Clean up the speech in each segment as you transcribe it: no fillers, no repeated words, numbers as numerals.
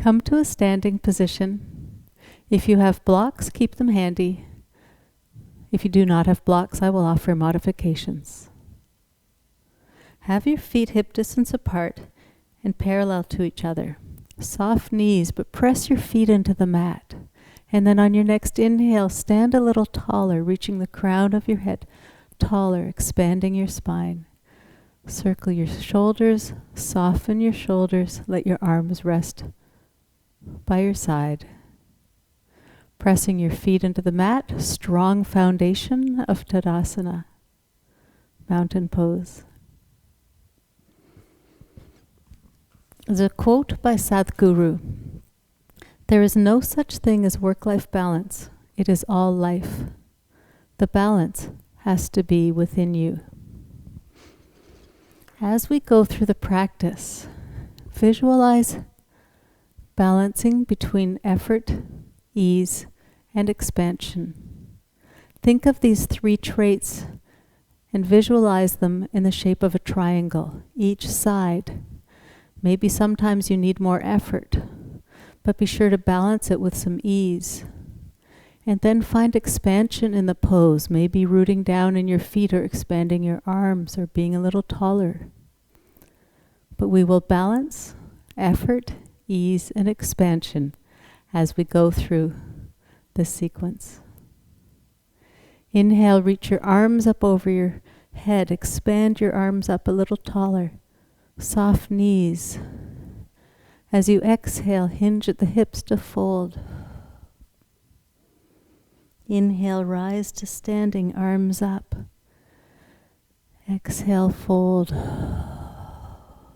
Come to a standing position. If you have blocks, keep them handy. If you do not have blocks, I will offer modifications. Have your feet hip distance apart and parallel to each other. Soft knees, but press your feet into the mat. And then on your next inhale, stand a little taller, reaching the crown of your head taller, expanding your spine. Circle your shoulders, soften your shoulders, let your arms rest by your side. Pressing your feet into the mat, strong foundation of Tadasana, mountain pose. There's a quote by Sadhguru. There is no such thing as work-life balance. It is all life. The balance has to be within you. As we go through the practice, visualize balancing between effort, ease, and expansion. Think of these three traits and visualize them in the shape of a triangle, each side. Maybe sometimes you need more effort, but be sure to balance it with some ease. And then find expansion in the pose, maybe rooting down in your feet or expanding your arms or being a little taller. But we will balance effort, ease, and expansion as we go through this sequence. Inhale, reach your arms up over your head, expand your arms up a little taller. Soft knees. As you exhale, hinge at the hips to fold. Inhale, rise to standing, arms up. Exhale, fold.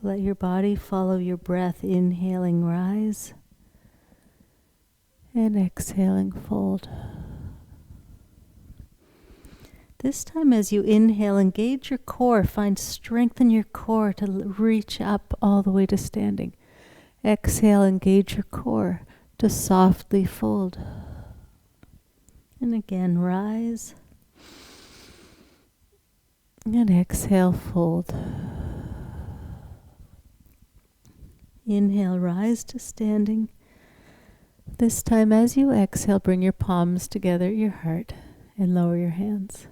Let your body follow your breath, inhaling, rise. And exhaling, fold. This time as you inhale, engage your core. Find strength in your core to reach up all the way to standing. Exhale, engage your core to softly fold. And again, rise. And exhale, fold. Inhale, rise to standing. This time as you exhale, bring your palms together at your heart and lower your hands.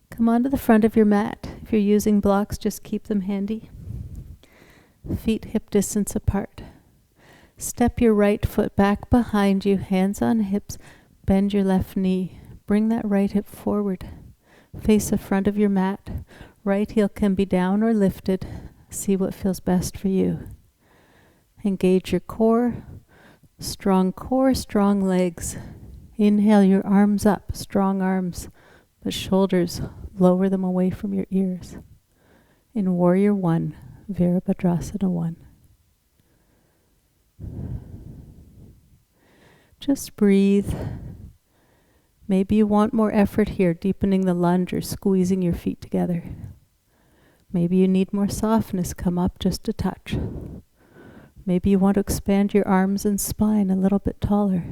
Come onto the front of your mat. If you're using blocks, just keep them handy. Feet hip distance apart. Step your right foot back behind you, hands on hips. Bend your left knee. Bring that right hip forward. Face the front of your mat. Right heel can be down or lifted. See what feels best for you. Engage your core. Strong core, strong legs. Inhale your arms up, strong arms, but shoulders, lower them away from your ears. In Warrior 1, Virabhadrasana 1. Just breathe. Maybe you want more effort here, deepening the lunge or squeezing your feet together. Maybe you need more softness, come up just a touch. Maybe you want to expand your arms and spine a little bit taller.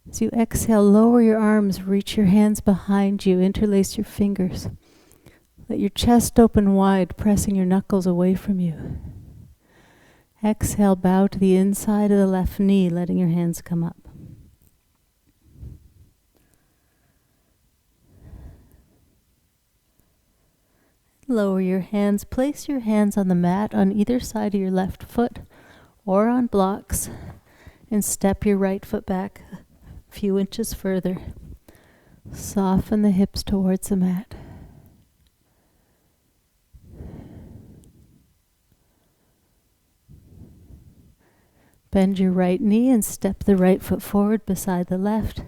As you exhale, lower your arms, reach your hands behind you, interlace your fingers. Let your chest open wide, pressing your knuckles away from you. Exhale, bow to the inside of the left knee, letting your hands come up. Lower your hands, place your hands on the mat on either side of your left foot or on blocks, and step your right foot back a few inches further. Soften the hips towards the mat. Bend your right knee and step the right foot forward beside the left.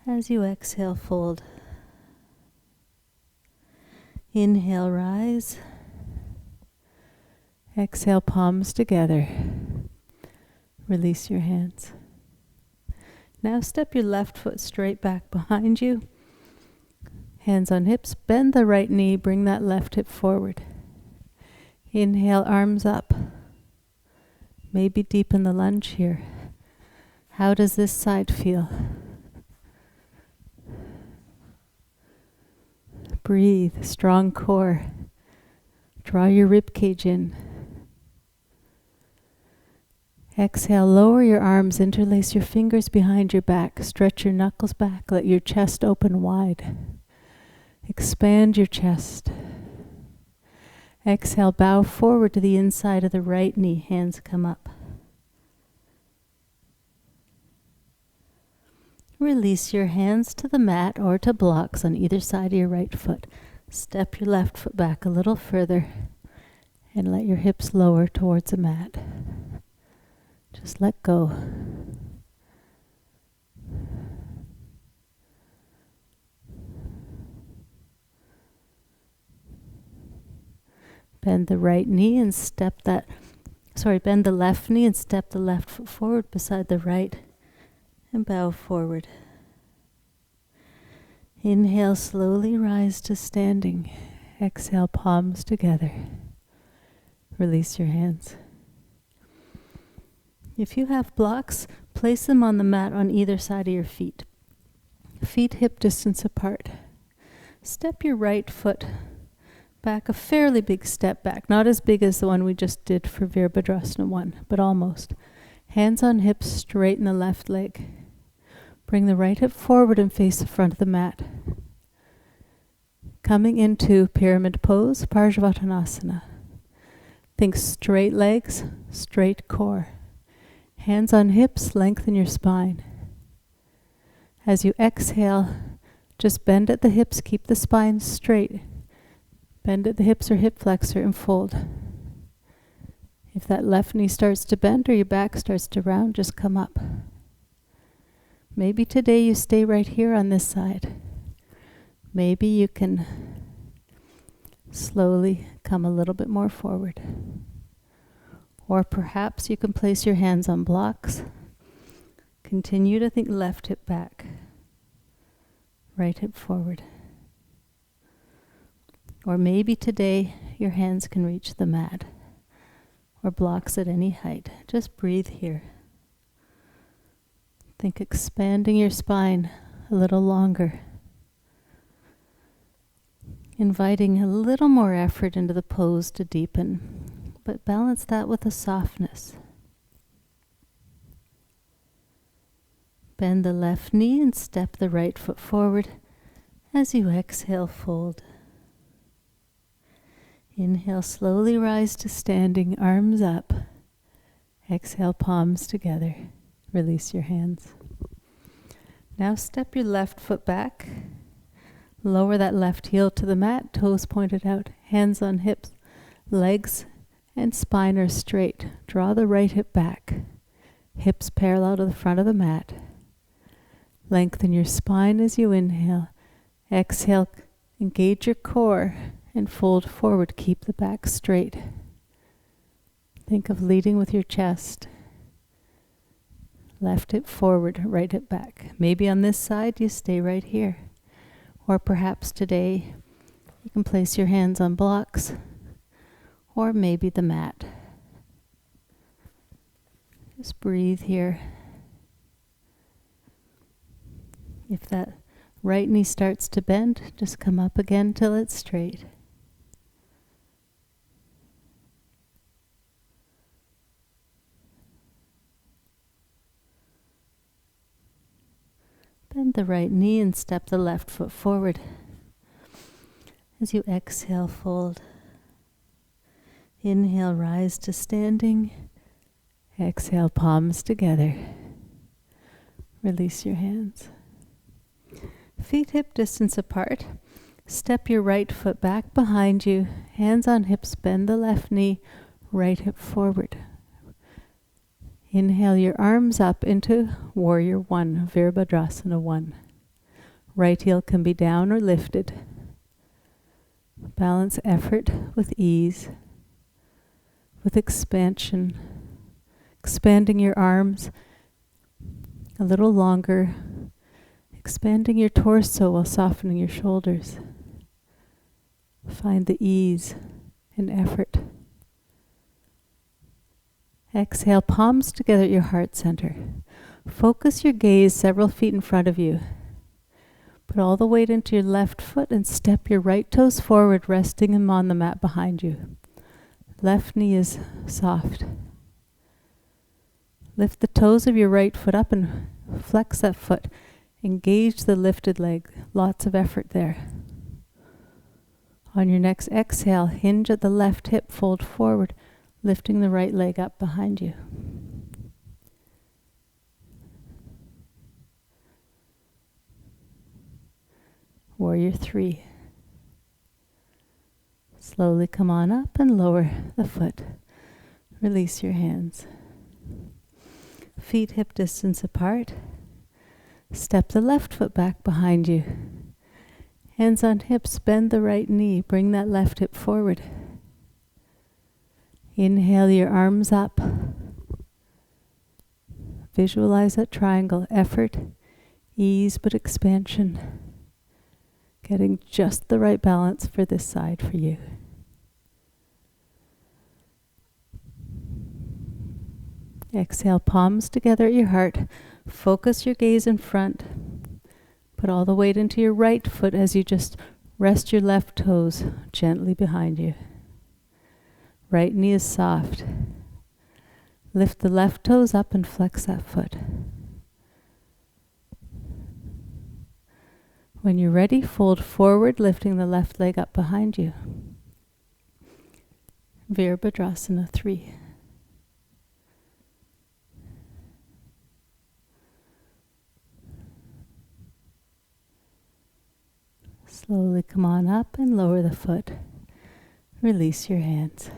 As you exhale, fold. Inhale, rise. Exhale, palms together. Release your hands. Now step your left foot straight back behind you. Hands on hips. Bend the right knee. Bring that left hip forward. Inhale, arms up. Maybe deepen the lunge here. How does this side feel? Breathe, strong core. Draw your rib cage in. Exhale, lower your arms, interlace your fingers behind your back, stretch your knuckles back, let your chest open wide. Expand your chest. Exhale, bow forward to the inside of the right knee, hands come up. Release your hands to the mat or to blocks on either side of your right foot. Step your left foot back a little further and let your hips lower towards the mat. Just let go. Bend the right knee and bend the left knee and step the left foot forward beside the right and bow forward. Inhale, slowly rise to standing. Exhale, palms together. Release your hands. If you have blocks, place them on the mat on either side of your feet. Feet hip distance apart. Step your right foot back, a fairly big step back, not as big as the one we just did for Virabhadrasana 1, but almost. Hands on hips, straighten the left leg. Bring the right hip forward and face the front of the mat. Coming into pyramid pose, Parsvatanasana. Think straight legs, straight core. Hands on hips, lengthen your spine. As you exhale, just bend at the hips, keep the spine straight. Bend at the hips or hip flexor and fold. If that left knee starts to bend or your back starts to round, just come up. Maybe today you stay right here on this side. Maybe you can slowly come a little bit more forward. Or perhaps you can place your hands on blocks. Continue to think left hip back, right hip forward. Or maybe today your hands can reach the mat or blocks at any height. Just breathe here. Think expanding your spine a little longer. Inviting a little more effort into the pose to deepen, but balance that with a softness. Bend the left knee and step the right foot forward. As you exhale, fold. Inhale, slowly rise to standing, arms up. Exhale, palms together. Release your hands. Now step your left foot back. Lower that left heel to the mat, toes pointed out, hands on hips, legs and spine are straight. Draw the right hip back. Hips parallel to the front of the mat. Lengthen your spine as you inhale. Exhale, engage your core and fold forward. Keep the back straight. Think of leading with your chest. Left hip forward, right hip back. Maybe on this side you stay right here. Or perhaps today you can place your hands on blocks or maybe the mat. Just breathe here. If that right knee starts to bend, just come up again till it's straight. Bend the right knee and step the left foot forward. As you exhale, fold. Inhale, rise to standing. Exhale, palms together. Release your hands. Feet hip distance apart. Step your right foot back behind you. Hands on hips, bend the left knee, right hip forward. Inhale your arms up into Warrior 1, Virabhadrasana 1. Right heel can be down or lifted. Balance effort with ease, with expansion. Expanding your arms a little longer. Expanding your torso while softening your shoulders. Find the ease and effort. Exhale, palms together at your heart center. Focus your gaze several feet in front of you. Put all the weight into your left foot and step your right toes forward, resting them on the mat behind you. Left knee is soft. Lift the toes of your right foot up and flex that foot. Engage the lifted leg. Lots of effort there. On your next exhale, hinge at the left hip, fold forward, lifting the right leg up behind you. Warrior 3. Slowly come on up and lower the foot. Release your hands. Feet hip distance apart. Step the left foot back behind you. Hands on hips, bend the right knee, bring that left hip forward. Inhale your arms up. Visualize that triangle, effort, ease but expansion. Getting just the right balance for this side for you. Exhale, palms together at your heart. Focus your gaze in front. Put all the weight into your right foot as you just rest your left toes gently behind you. Right knee is soft. Lift the left toes up and flex that foot. When you're ready, fold forward, lifting the left leg up behind you. Virabhadrasana 3. Slowly come on up and lower the foot. Release your hands.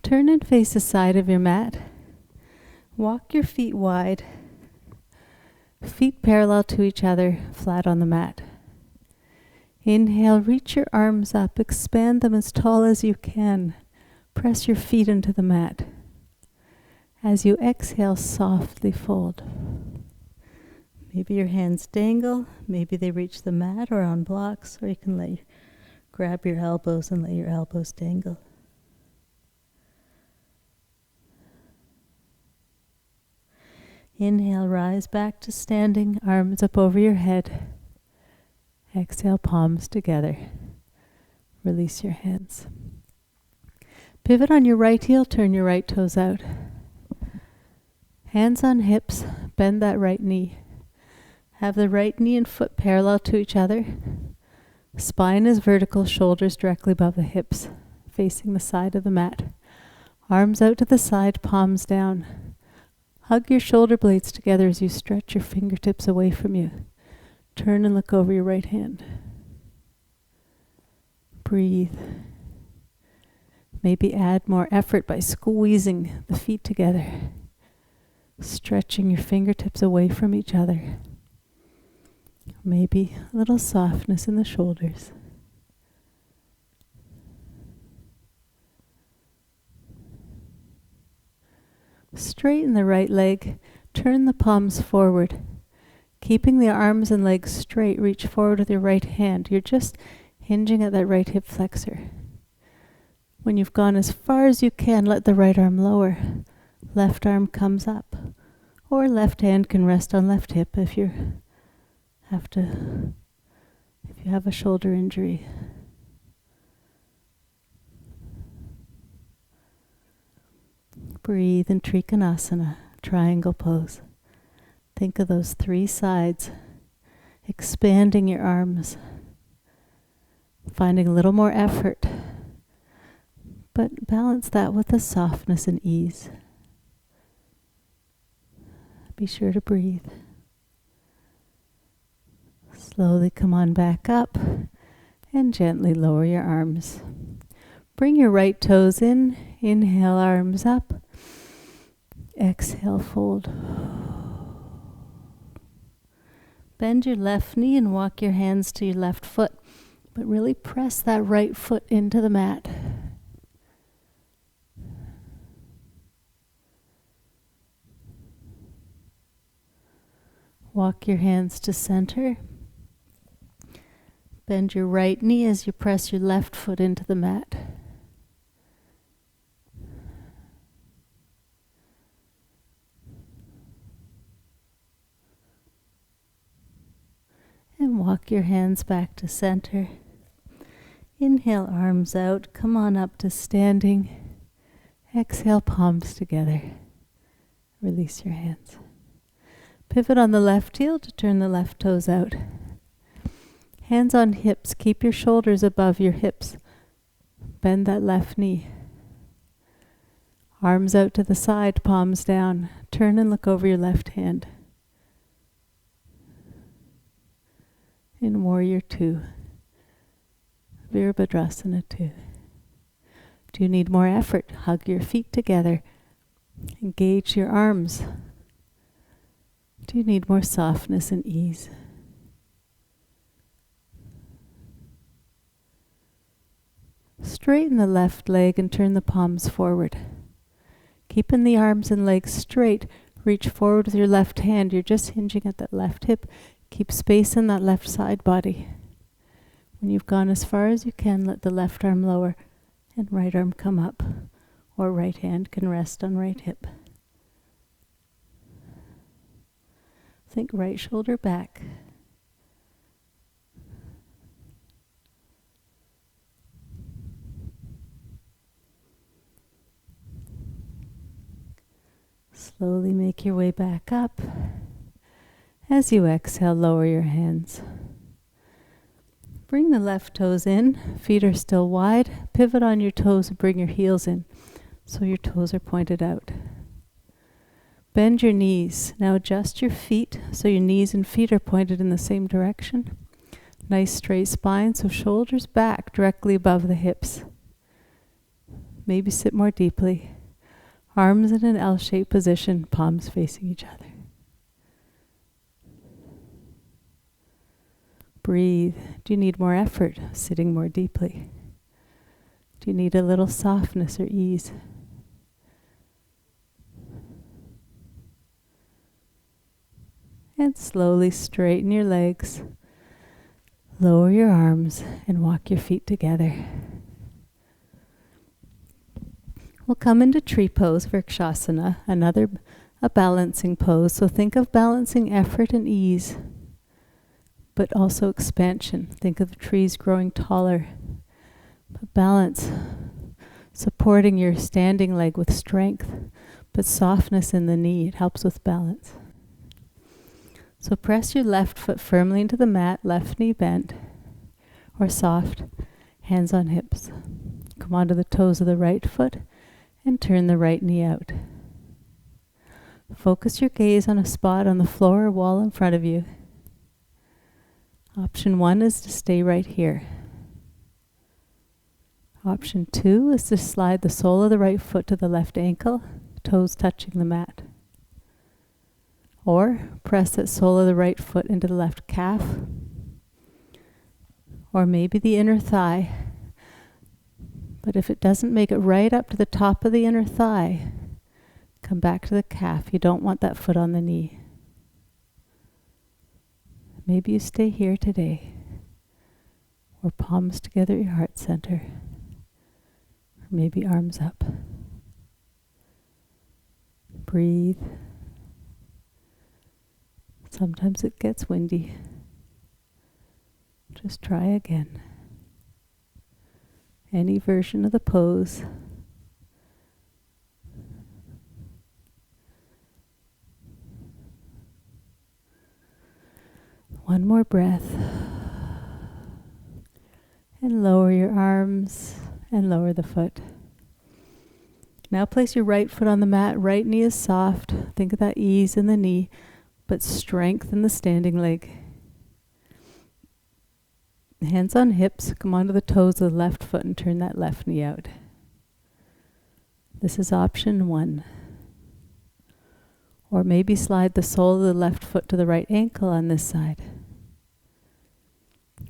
Turn and face the side of your mat. Walk your feet wide. Feet parallel to each other, flat on the mat. Inhale, reach your arms up. Expand them as tall as you can. Press your feet into the mat. As you exhale, softly fold. Maybe your hands dangle, maybe they reach the mat or on blocks, or you can grab your elbows and let your elbows dangle. Inhale, rise back to standing, arms up over your head. Exhale, palms together. Release your hands. Pivot on your right heel, turn your right toes out. Hands on hips, bend that right knee. Have the right knee and foot parallel to each other. Spine is vertical, shoulders directly above the hips, facing the side of the mat. Arms out to the side, palms down. Hug your shoulder blades together as you stretch your fingertips away from you. Turn and look over your right hand. Breathe. Maybe add more effort by squeezing the feet together. Stretching your fingertips away from each other. Maybe a little softness in the shoulders. Straighten the right leg, turn the palms forward. Keeping the arms and legs straight, reach forward with your right hand. You're just hinging at that right hip flexor. When you've gone as far as you can, let the right arm lower. Left arm comes up. Or left hand can rest on left hip if you have a shoulder injury. Breathe in Trikonasana, triangle pose. Think of those 3 sides, expanding your arms, finding a little more effort, but balance that with a softness and ease. Be sure to breathe. Slowly come on back up and gently lower your arms. Bring your right toes in, inhale, arms up. Exhale, fold. Bend your left knee and walk your hands to your left foot, but really press that right foot into the mat. Walk your hands to center. Bend your right knee as you press your left foot into the mat. And walk your hands back to center. Inhale, arms out. Come on up to standing. Exhale, palms together. Release your hands. Pivot on the left heel to turn the left toes out. Hands on hips. Keep your shoulders above your hips. Bend that left knee. Arms out to the side, palms down. Turn and look over your left hand. In Warrior 2. Virabhadrasana 2. Do you need more effort? Hug your feet together. Engage your arms. Do you need more softness and ease? Straighten the left leg and turn the palms forward. Keeping the arms and legs straight, reach forward with your left hand. You're just hinging at that left hip. Keep space in that left side body. When you've gone as far as you can, let the left arm lower and right arm come up, or right hand can rest on right hip. Think right shoulder back. Slowly make your way back up. As you exhale, lower your hands. Bring the left toes in. Feet are still wide. Pivot on your toes and bring your heels in so your toes are pointed out. Bend your knees. Now adjust your feet so your knees and feet are pointed in the same direction. Nice straight spine, so shoulders back directly above the hips. Maybe sit more deeply. Arms in an L-shaped position, palms facing each other. Breathe. Do you need more effort? Sitting more deeply. Do you need a little softness or ease? And slowly straighten your legs. Lower your arms and walk your feet together. We'll come into tree pose, Vrikshasana, a balancing pose. So think of balancing effort and ease, but also expansion. Think of the trees growing taller. But balance, supporting your standing leg with strength, but softness in the knee. It helps with balance. So press your left foot firmly into the mat, left knee bent or soft, hands on hips. Come onto the toes of the right foot and turn the right knee out. Focus your gaze on a spot on the floor or wall in front of you. Option 1 is to stay right here. Option 2 is to slide the sole of the right foot to the left ankle, toes touching the mat. Or press that sole of the right foot into the left calf, or maybe the inner thigh. But if it doesn't make it right up to the top of the inner thigh, come back to the calf. You don't want that foot on the knee. Maybe you stay here today, or palms together at your heart center, or maybe arms up. Breathe. Sometimes it gets windy. Just try again. Any version of the pose. One more breath. And lower your arms and lower the foot. Now place your right foot on the mat. Right knee is soft. Think of that ease in the knee, but strength in the standing leg. Hands on hips, come onto the toes of the left foot and turn that left knee out. This is option 1. Or maybe slide the sole of the left foot to the right ankle on this side.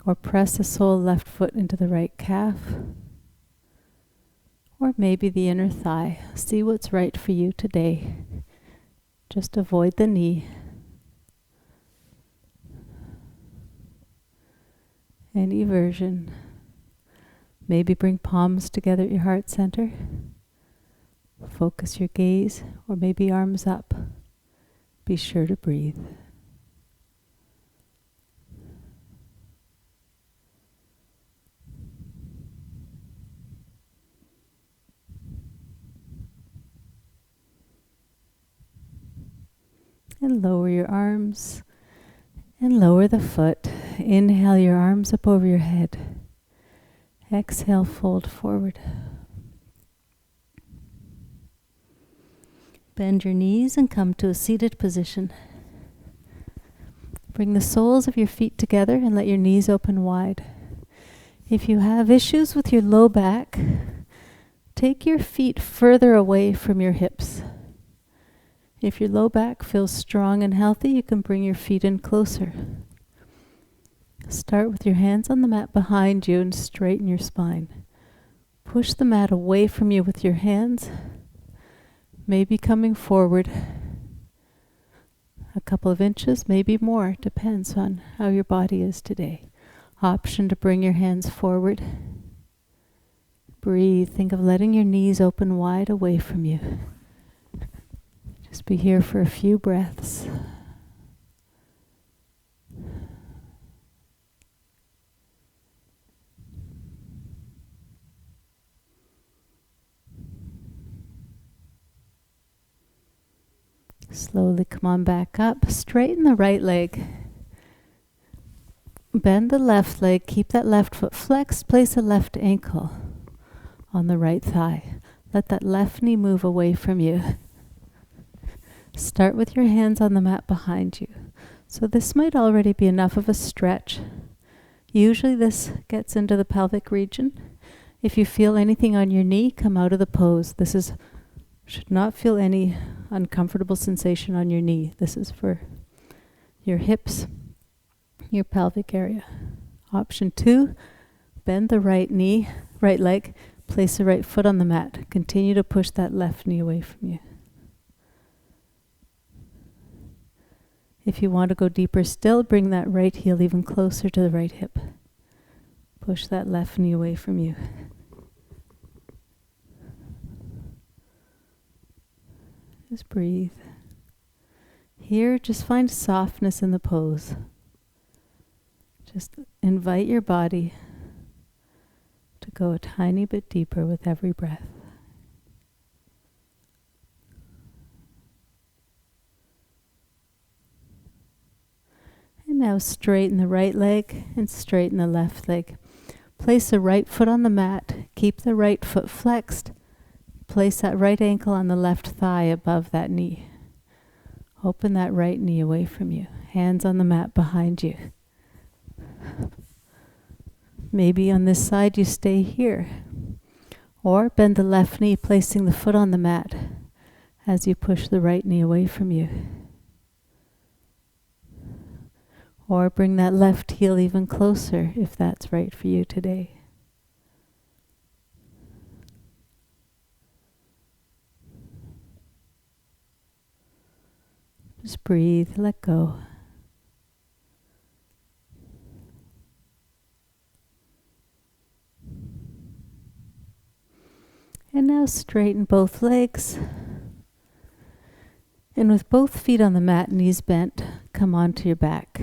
Or press the sole of the left foot into the right calf. Or maybe the inner thigh. See what's right for you today. Just avoid the knee. Any version. Maybe bring palms together at your heart center. Focus your gaze, or maybe arms up. Be sure to breathe. And lower your arms and lower the foot. Inhale your arms up over your head. Exhale, fold forward. Bend your knees and come to a seated position. Bring the soles of your feet together and let your knees open wide. If you have issues with your low back, take your feet further away from your hips. If your low back feels strong and healthy, you can bring your feet in closer. Start with your hands on the mat behind you and straighten your spine. Push the mat away from you with your hands, maybe coming forward a couple of inches, maybe more, depends on how your body is today. Option to bring your hands forward. Breathe. Think of letting your knees open wide away from you. Just be here for a few breaths. Slowly come on back up. Straighten the right leg. Bend the left leg. Keep that left foot flexed. Place a left ankle on the right thigh. Let that left knee move away from you. Start with your hands on the mat behind you. So this might already be enough of a stretch. Usually this gets into the pelvic region. If you feel anything on your knee, come out of the pose. Should not feel any uncomfortable sensation on your knee. This is for your hips, your pelvic area. Option 2, bend the right leg, place the right foot on the mat. Continue to push that left knee away from you. If you want to go deeper still, bring that right heel even closer to the right hip. Push that left knee away from you. Just breathe. Here, just find softness in the pose. Just invite your body to go a tiny bit deeper with every breath. And now straighten the right leg and straighten the left leg. Place the right foot on the mat. Keep the right foot flexed. Place that right ankle on the left thigh above that knee. Open that right knee away from you. Hands on the mat behind you. Maybe on this side you stay here. Or bend the left knee, placing the foot on the mat as you push the right knee away from you. Or bring that left heel even closer if that's right for you today. Just breathe, let go. And now straighten both legs. And with both feet on the mat, knees bent, come onto your back.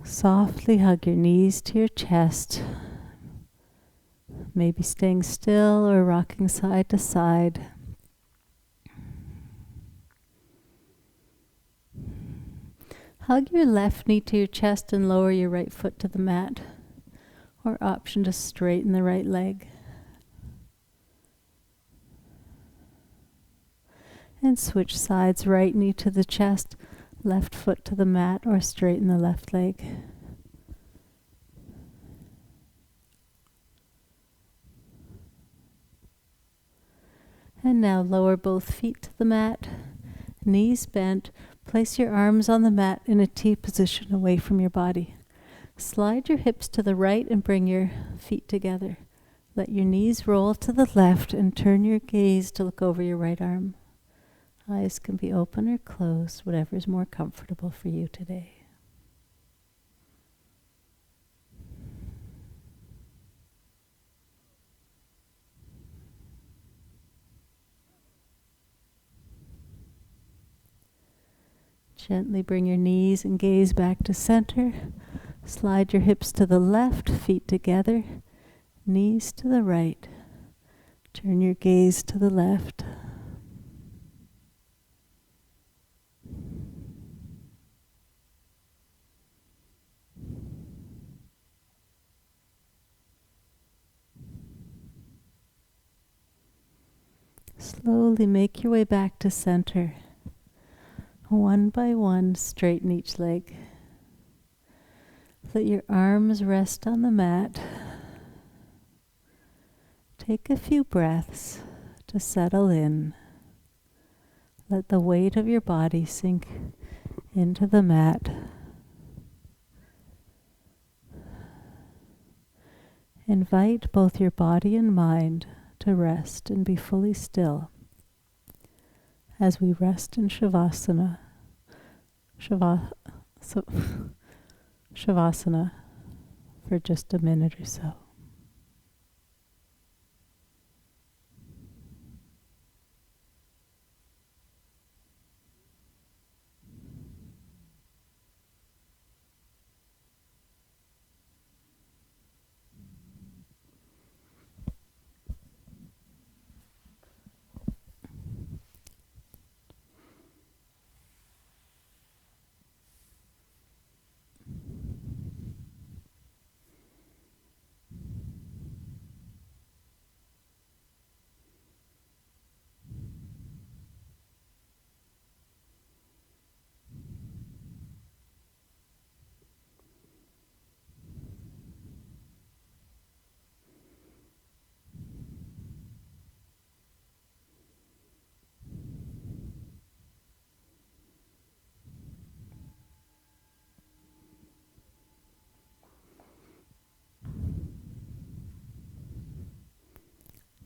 Softly hug your knees to your chest. Maybe staying still or rocking side to side. Hug your left knee to your chest and lower your right foot to the mat. Or option to straighten the right leg. And switch sides, right knee to the chest, left foot to the mat, or straighten the left leg. And now lower both feet to the mat, knees bent. Place your arms on the mat in a T position away from your body. Slide your hips to the right and bring your feet together. Let your knees roll to the left and turn your gaze to look over your right arm. Eyes can be open or closed, whatever is more comfortable for you today. Gently bring your knees and gaze back to center. Slide your hips to the left, feet together, knees to the right. Turn your gaze to the left. Slowly make your way back to center. One by one, straighten each leg. Let your arms rest on the mat. Take a few breaths to settle in. Let the weight of your body sink into the mat. Invite both your body and mind to rest and be fully still as we rest in Shavasana. Shavasana for just a minute or so.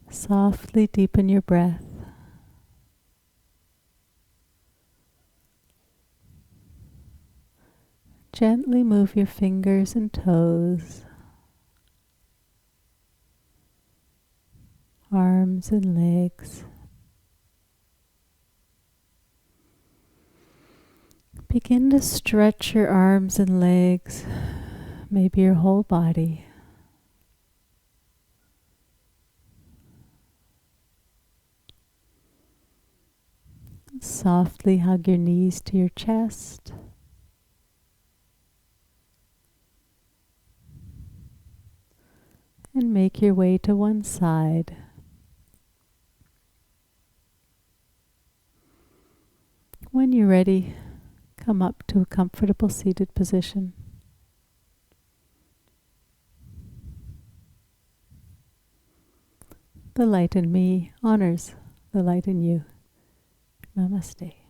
Softly deepen your breath. Gently move your fingers and toes, arms and legs. Begin to stretch your arms and legs, maybe your whole body. Softly hug your knees to your chest. And make your way to one side. When you're ready, come up to a comfortable seated position. The light in me honors the light in you. Namaste.